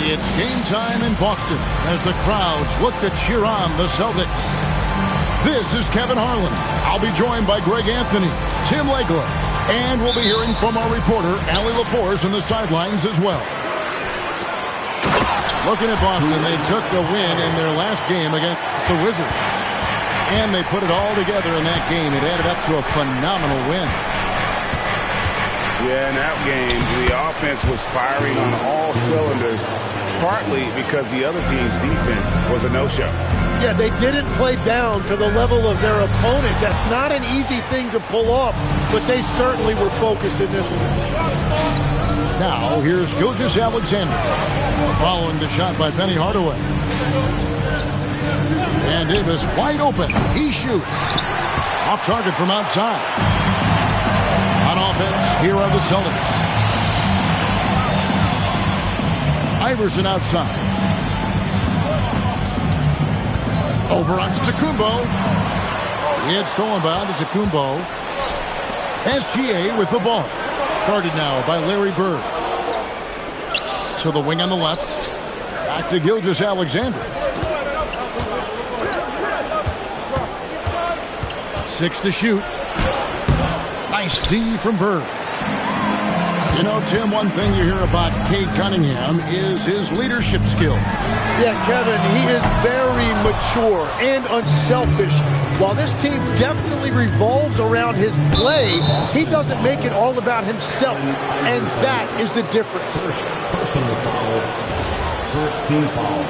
It's game time in Boston as the crowds look to cheer on the Celtics. This is Kevin Harlan. I'll be joined by Greg Anthony, Tim Legler, and we'll be hearing from our reporter, Allie LaForce, on the sidelines as well. Looking at Boston, they took the win in their last game against the Wizards. And they put it all together in that game. It added up to a phenomenal win. Yeah, in that game, the offense was firing on all cylinders, partly because the other team's defense was a no-show. Yeah, they didn't play down to the level of their opponent. That's not an easy thing to pull off, but they certainly were focused in this one. Now, here's Gilgeous-Alexander following the shot by Penny Hardaway. And Davis wide open. He shoots. Off target from outside. On offense, here are the Celtics. Iverson outside. Over on Antetokounmpo. It's stolen by Antetokounmpo. SGA with the ball. Guarded now by Larry Bird. To the wing on the left. Back to Gilgeous-Alexander. 6 to shoot. Nice D from Bird. You know, Tim, one thing you hear about Cade Cunningham is his leadership skill. Yeah, Kevin, he is very mature and unselfish. While this team definitely revolves around his play, he doesn't make it all about himself, and that is the difference. Personal foul. First team foul.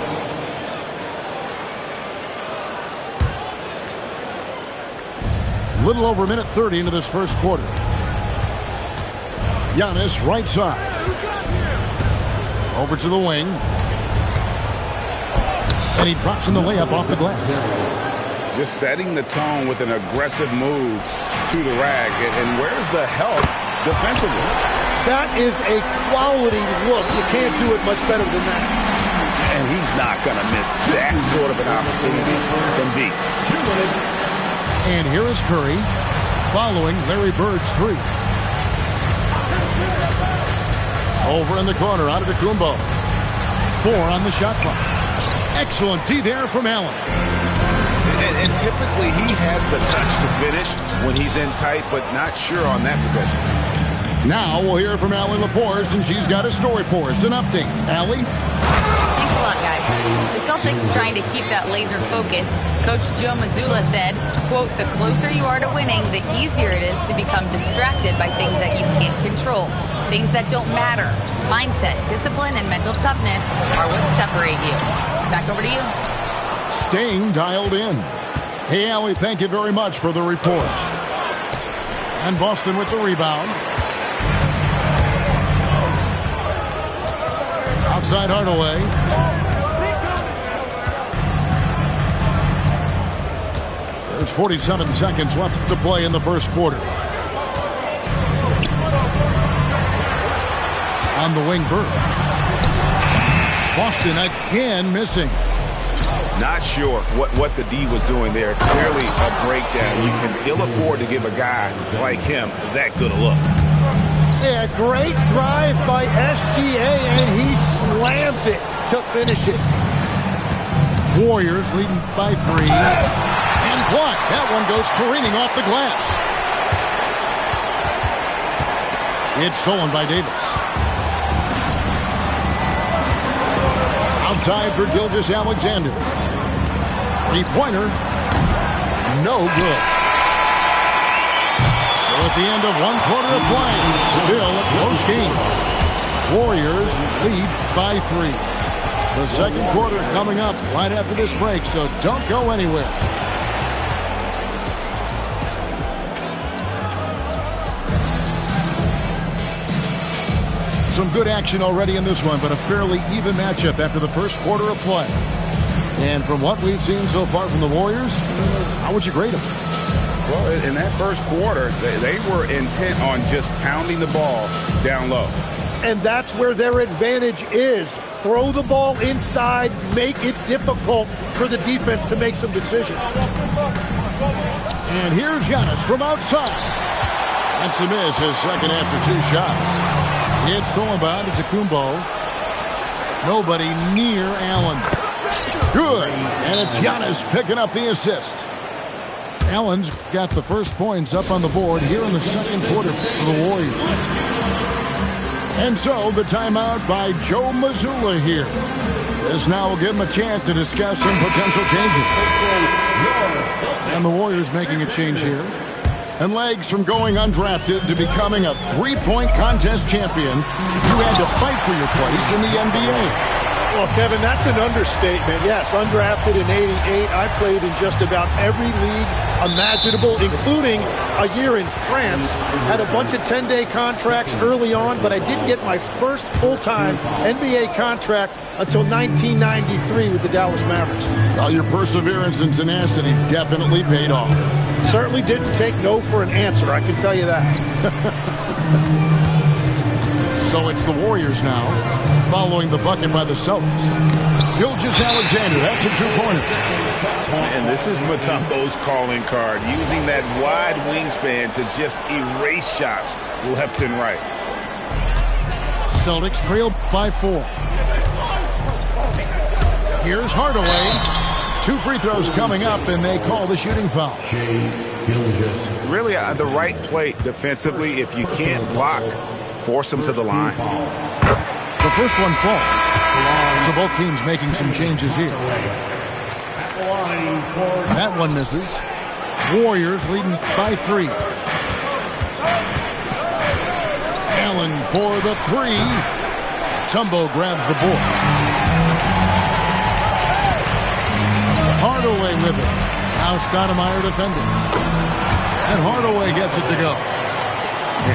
Little over a minute 30 into this first quarter. Giannis right side. Over to the wing. And he drops in the layup off the glass. Just setting the tone with an aggressive move to the rack. And where's the help defensively? That is a quality look. You can't do it much better than that. And he's not going to miss that sort of an opportunity from deep. And here is Curry following Larry Bird's three. Over in the corner, Antetokounmpo. 4 on the shot clock. Excellent D there from Allen. And typically he has the touch to finish when he's in tight, but not sure on that possession. Now we'll hear from Allie LaForce, and she's got a story for us. An update. Allie? Thanks a lot, guys. The Celtics trying to keep that laser focus. Coach Joe Mazzulla said, quote, "The closer you are to winning, the easier it is to become distracted by things that you can't control, things that don't matter. Mindset, discipline, and mental toughness are what separate you." Back over to you. Staying dialed in. Hey, Allie, thank you very much for the report. And Boston with the rebound. Outside Hardaway. There's 47 seconds left to play in the first quarter. On the wing, Bird. Boston again missing. Not sure what the D was doing there. Clearly a breakdown. You can ill afford to give a guy like him that good a look. Yeah, great drive by SGA, and he slams it to finish it. Warriors leading by 3. And blocked. That one goes careening off the glass. It's stolen by Davis. Outside for Gilgeous-Alexander. Three-pointer. No good. So at the end of 1 quarter of play, still a close game. Warriors lead by 3. The second quarter coming up right after this break, so don't go anywhere. Some good action already in this one, but a fairly even matchup after the first quarter of play. And from what we've seen so far from the Warriors, how would you grade them? Well, in that first quarter, they were intent on just pounding the ball down low. And that's where their advantage is. Throw the ball inside, make it difficult for the defense to make some decisions. And here's Giannis from outside. That's a miss, his second after 2 shots. It's stolen by Antetokounmpo. Nobody near Allen. Good. And it's Giannis picking up the assist. Allen's got the first points up on the board here in the second quarter for the Warriors. And so the timeout by Joe Mazzulla here. This now will give him a chance to discuss some potential changes. And the Warriors making a change here. And legs from going undrafted to becoming a three-point contest champion, you had to fight for your place in the NBA. Well, Kevin, that's an understatement. Yes, undrafted in '88. I played in just about every league imaginable, including a year in France. Had a bunch of 10-day contracts early on, but I didn't get my first full-time NBA contract until 1993 with the Dallas Mavericks. Well, your perseverance and tenacity definitely paid off. Certainly didn't take no for an answer, I can tell you that. So it's the Warriors now, following the bucket by the Celtics. Gilgeous-Alexander, that's a two-pointer. And this is Mutombo's calling card, using that wide wingspan to just erase shots left and right. Celtics trail by 4. Here's Hardaway. 2 free throws coming up, and they call the shooting foul. Really, the right play defensively. If you can't block, force them to the line. The first one falls. So both teams making some changes here. That one misses. Warriors leading by 3. Allen for the 3. Mutombo grabs the board. Hardaway with it. Now Stoudemire defending. And Hardaway gets it to go.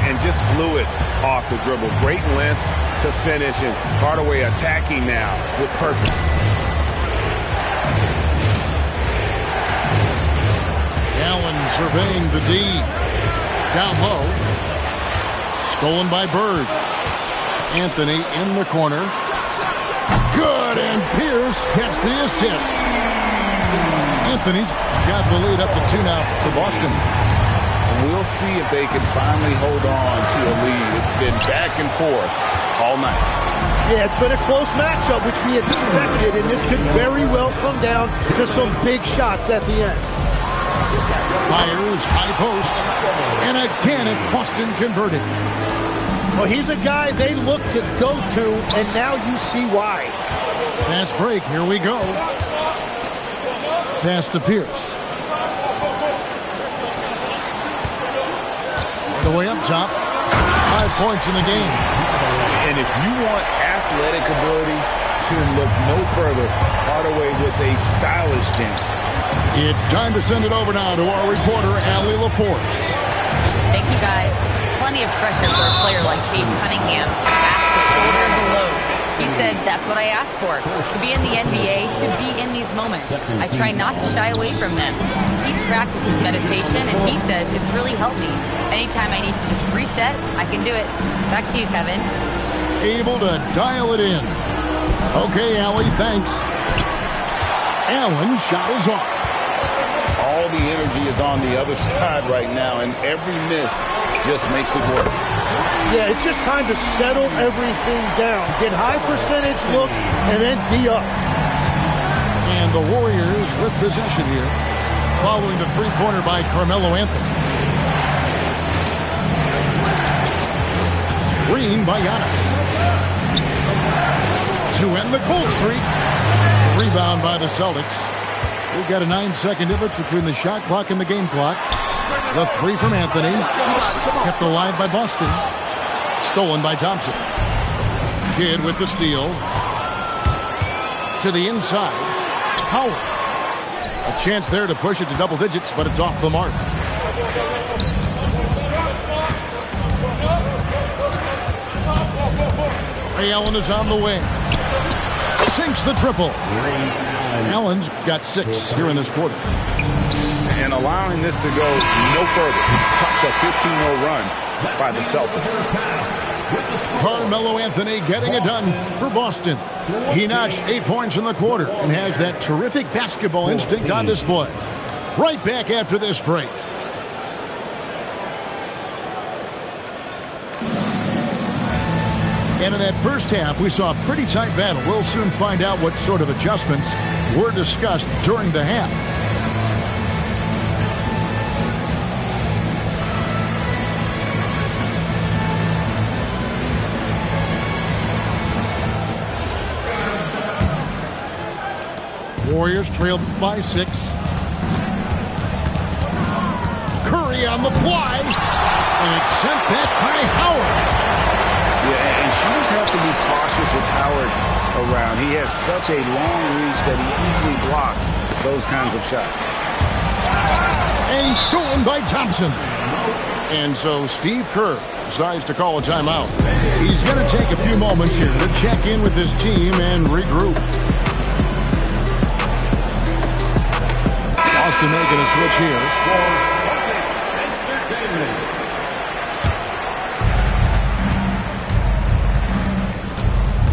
And just fluid off the dribble. Great length to finish. And Hardaway attacking now with purpose. Allen surveying the D. Down low. Stolen by Bird. Anthony in the corner. Good, and Pierce gets the assist. Anthony's got the lead up to 2 now for Boston. We'll see if they can finally hold on to a lead. It's been back and forth all night. Yeah, it's been a close matchup, which we expected, and this could very well come down to some big shots at the end. Fires, high post, and again it's Boston converted. Well, he's a guy they look to go to, and now you see why. Fast break, here we go. Pass to Pierce. All the way up top. 5 points in the game. And if you want athletic ability, to look no further. Hardaway with a stylish game. It's time to send it over now to our reporter, Allie LaForce. Thank you, guys. Plenty of pressure for a player like Cade Cunningham, asked to shoulder the load. He said, that's what I asked for, to be in the NBA, to be in these moments. I try not to shy away from them. He practices meditation, and he says it's really helped me. Anytime I need to just reset, I can do it. Back to you, Kevin. Able to dial it in. Okay, Allie, thanks. Allen's shot is off. All the energy is on the other side right now, and every miss just makes it worse. Yeah, it's just time to settle everything down. Get high percentage looks and then D up. And the Warriors with possession here, following the three-pointer by Carmelo Anthony. Screen by Giannis. To end the cold streak. Rebound by the Celtics. We've got a 9-second difference between the shot clock and the game clock. The 3 from Anthony. Kept alive by Boston. Stolen by Thompson. Kidd with the steal. To the inside. Howard. A chance there to push it to double digits, but it's off the mark. Ray Allen is on the wing. Sinks the triple. Allen's got 6 here in this quarter. And allowing this to go no further. He stops a 15-0 run by the Celtics. Carmelo Anthony getting it done for Boston. He notched 8 points in the quarter and has that terrific basketball instinct on display. Right back after this break. And in that first half, we saw a pretty tight battle. We'll soon find out what sort of adjustments were discussed during the half. Warriors trail by 6. Curry on the fly. And it's sent back by Howard. Yeah, and shooters have to be cautious with Howard around. He has such a long reach that he easily blocks those kinds of shots. And he's stolen by Thompson. And so Steve Kerr decides to call a timeout. He's going to take a few moments here to check in with his team and regroup. Austin making a switch here.